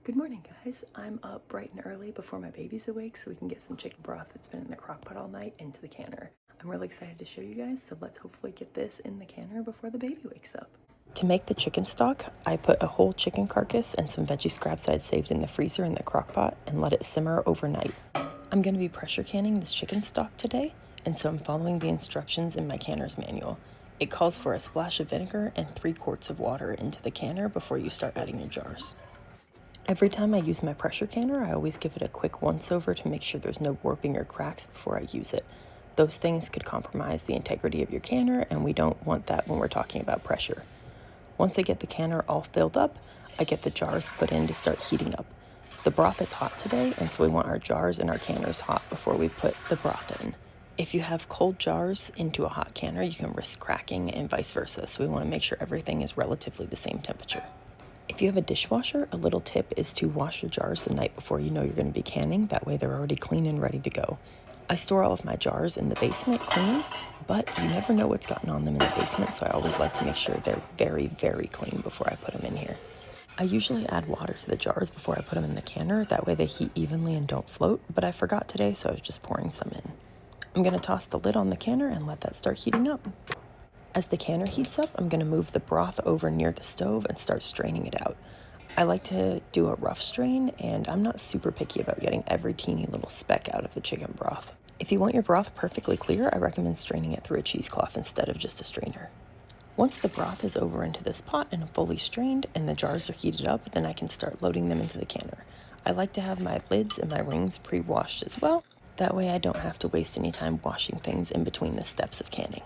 Good morning, guys. I'm up bright and early before my baby's awake so we can get some chicken broth that's been in the crock pot all night into the canner. I'm really excited to show you guys, so let's hopefully get this in the canner before the baby wakes up. To make the chicken stock, I put a whole chicken carcass and some veggie scraps I had saved in the freezer in the crock pot and let it simmer overnight. I'm going to be pressure canning this chicken stock today, and so I'm following the instructions in my canner's manual. It calls for a splash of vinegar and 3 quarts of water into the canner before you start adding your jars. Every time I use my pressure canner, I always give it a quick once-over to make sure there's no warping or cracks before I use it. Those things could compromise the integrity of your canner, and we don't want that when we're talking about pressure. Once I get the canner all filled up, I get the jars put in to start heating up. The broth is hot today, and so we want our jars and our canners hot before we put the broth in. If you have cold jars into a hot canner, you can risk cracking and vice versa, so we want to make sure everything is relatively the same temperature. If you have a dishwasher, a little tip is to wash your jars the night before you know you're going to be canning. That way they're already clean and ready to go. I store all of my jars in the basement clean, but you never know what's gotten on them in the basement, so I always like to make sure they're very, very clean before I put them in here. I usually add water to the jars before I put them in the canner. That way they heat evenly and don't float, but I forgot today, so I was just pouring some in. I'm going to toss the lid on the canner and let that start heating up. As the canner heats up, I'm going to move the broth over near the stove and start straining it out. I like to do a rough strain, and I'm not super picky about getting every teeny little speck out of the chicken broth. If you want your broth perfectly clear, I recommend straining it through a cheesecloth instead of just a strainer. Once the broth is over into this pot and fully strained and the jars are heated up, then I can start loading them into the canner. I like to have my lids and my rings pre-washed as well. That way I don't have to waste any time washing things in between the steps of canning.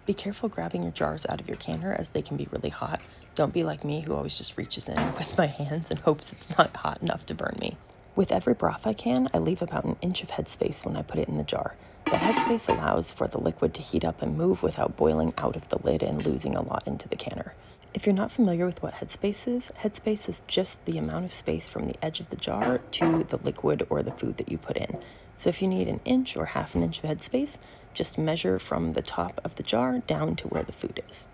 Be careful grabbing your jars out of your canner as they can be really hot. Don't be like me who always just reaches in with my hands and hopes it's not hot enough to burn me. With every broth I can, I leave about an inch of headspace when I put it in the jar. The headspace allows for the liquid to heat up and move without boiling out of the lid and losing a lot into the canner. If you're not familiar with what headspace is just the amount of space from the edge of the jar to the liquid or the food that you put in. So if you need an inch or half an inch of headspace, just measure from the top of the jar down to where the food is.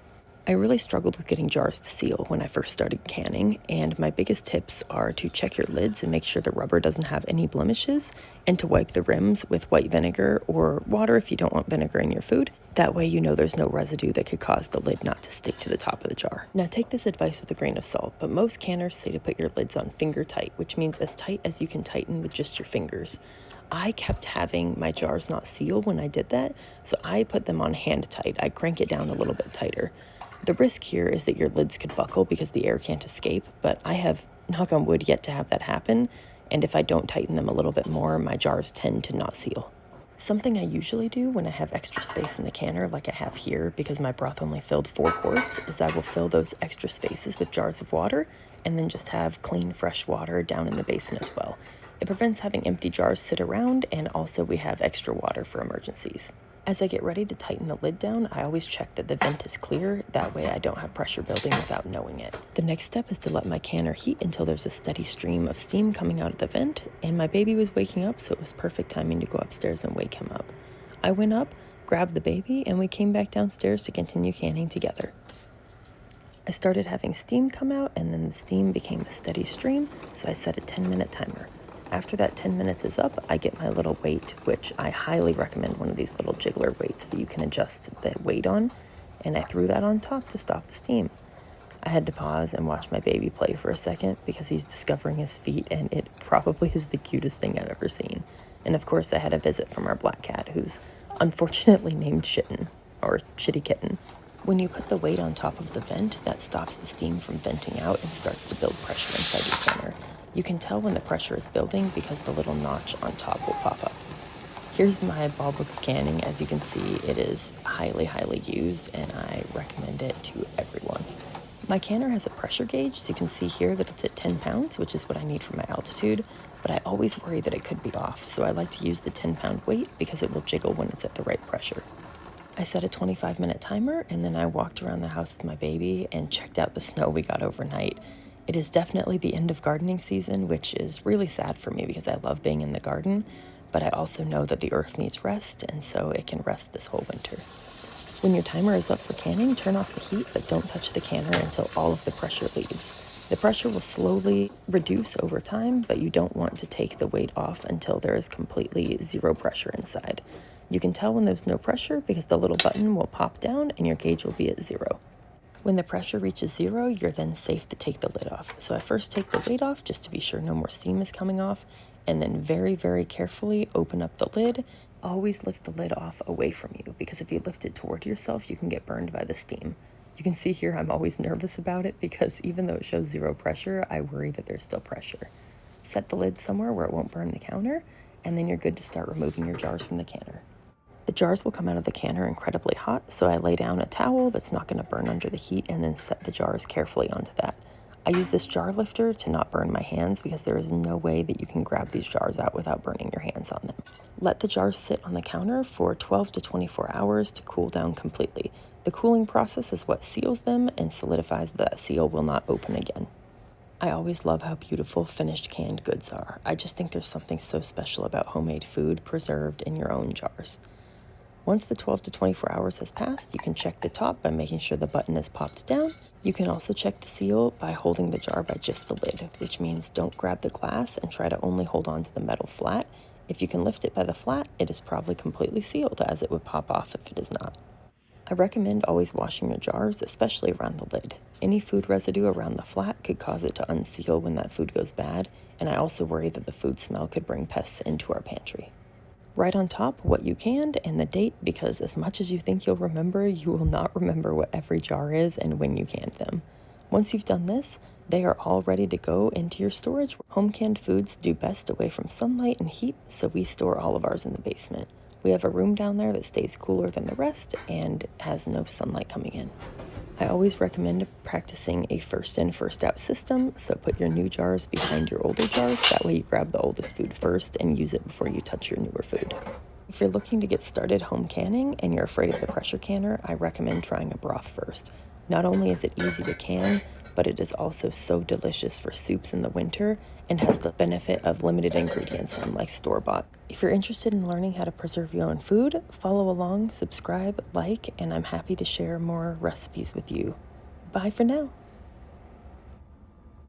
I really struggled with getting jars to seal when I first started canning, and my biggest tips are to check your lids and make sure the rubber doesn't have any blemishes, and to wipe the rims with white vinegar or water if you don't want vinegar in your food. That way you know there's no residue that could cause the lid not to stick to the top of the jar. Now take this advice with a grain of salt, but most canners say to put your lids on finger tight, which means as tight as you can tighten with just your fingers. I kept having my jars not seal when I did that, so I put them on hand tight. I crank it down a little bit tighter. The risk here is that your lids could buckle because the air can't escape, but I have, knock on wood, yet to have that happen, and if I don't tighten them a little bit more, my jars tend to not seal. Something I usually do when I have extra space in the canner, like I have here, because my broth only filled 4 quarts, is I will fill those extra spaces with jars of water, and then just have clean, fresh water down in the basement as well. It prevents having empty jars sit around, and also we have extra water for emergencies. As I get ready to tighten the lid down, I always check that the vent is clear. That way I don't have pressure building without knowing it. The next step is to let my canner heat until there's a steady stream of steam coming out of the vent, and my baby was waking up, so it was perfect timing to go upstairs and wake him up. I went up, grabbed the baby, and we came back downstairs to continue canning together. I started having steam come out, and then the steam became a steady stream, so I set a 10-minute timer. After that 10 minutes is up, I get my little weight, which I highly recommend one of these little jiggler weights that you can adjust the weight on, and I threw that on top to stop the steam. I had to pause and watch my baby play for a second because he's discovering his feet, and it probably is the cutest thing I've ever seen. And of course, I had a visit from our black cat, who's unfortunately named Shitten, or Shitty Kitten. When you put the weight on top of the vent, that stops the steam from venting out and starts to build pressure inside your canner. You can tell when the pressure is building because the little notch on top will pop up. Here's my ball book of canning. As you can see, it is highly, highly used, and I recommend it to everyone. My canner has a pressure gauge, so you can see here that it's at 10 pounds, which is what I need for my altitude, but I always worry that it could be off, so I like to use the 10-pound weight because it will jiggle when it's at the right pressure. I set a 25-minute timer, and then I walked around the house with my baby and checked out the snow we got overnight. It is definitely the end of gardening season, which is really sad for me because I love being in the garden, but I also know that the earth needs rest, and so it can rest this whole winter. When your timer is up for canning, turn off the heat, but don't touch the canner until all of the pressure leaves. The pressure will slowly reduce over time, but you don't want to take the weight off until there is completely zero pressure inside. You can tell when there's no pressure because the little button will pop down and your gauge will be at 0. When the pressure reaches 0, you're then safe to take the lid off. So I first take the weight off just to be sure no more steam is coming off, and then very, very carefully open up the lid. Always lift the lid off away from you, because if you lift it toward yourself, you can get burned by the steam. You can see here I'm always nervous about it because even though it shows 0 pressure, I worry that there's still pressure. Set the lid somewhere where it won't burn the counter, and then you're good to start removing your jars from the canner. The jars will come out of the canner incredibly hot, so I lay down a towel that's not going to burn under the heat and then set the jars carefully onto that. I use this jar lifter to not burn my hands because there is no way that you can grab these jars out without burning your hands on them. Let the jars sit on the counter for 12 to 24 hours to cool down completely. The cooling process is what seals them and solidifies that seal will not open again. I always love how beautiful finished canned goods are. I just think there's something so special about homemade food preserved in your own jars. Once the 12 to 24 hours has passed, you can check the top by making sure the button is popped down. You can also check the seal by holding the jar by just the lid, which means don't grab the glass and try to only hold on to the metal flat. If you can lift it by the flat, it is probably completely sealed, as it would pop off if it is not. I recommend always washing your jars, especially around the lid. Any food residue around the flat could cause it to unseal when that food goes bad, and I also worry that the food smell could bring pests into our pantry. Write on top what you canned and the date, because as much as you think you'll remember, you will not remember what every jar is and when you canned them. Once you've done this, they are all ready to go into your storage. Home canned foods do best away from sunlight and heat, so we store all of ours in the basement. We have a room down there that stays cooler than the rest and has no sunlight coming in. I always recommend practicing a first in, first out system, so put your new jars behind your older jars. That way you grab the oldest food first and use it before you touch your newer food. If you're looking to get started home canning and you're afraid of the pressure canner, I recommend trying a broth first. Not only is it easy to can, but it is also so delicious for soups in the winter and has the benefit of limited ingredients, unlike store-bought. If you're interested in learning how to preserve your own food, follow along, subscribe, like, and I'm happy to share more recipes with you. Bye for now.